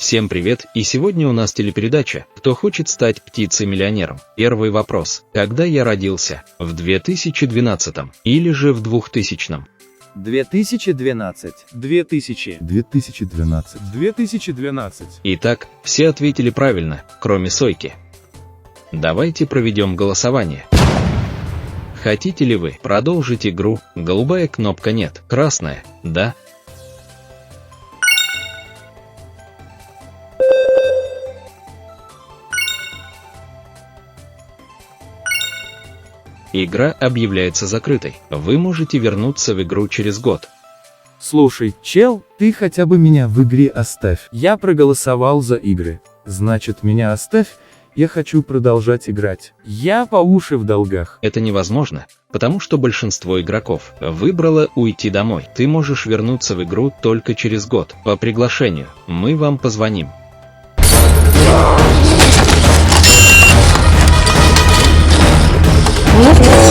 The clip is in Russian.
Всем привет, и сегодня у нас телепередача «Кто хочет стать птицей-миллионером?». Первый вопрос. Когда я родился? В 2012 или же в 2000? 2012. 2012. Итак, все ответили правильно, кроме Сойки. Давайте проведем голосование. Хотите ли вы продолжить игру? Голубая кнопка нет, красная – да. Игра объявляется закрытой. Вы можете вернуться в игру через год. Слушай, чел, ты хотя бы меня в игре оставь. Я проголосовал за игры. Значит, меня оставь, я хочу продолжать играть. Я по уши в долгах. Это невозможно, потому что большинство игроков выбрало уйти домой. Ты можешь вернуться в игру только через год. По приглашению. Мы вам позвоним. Нет.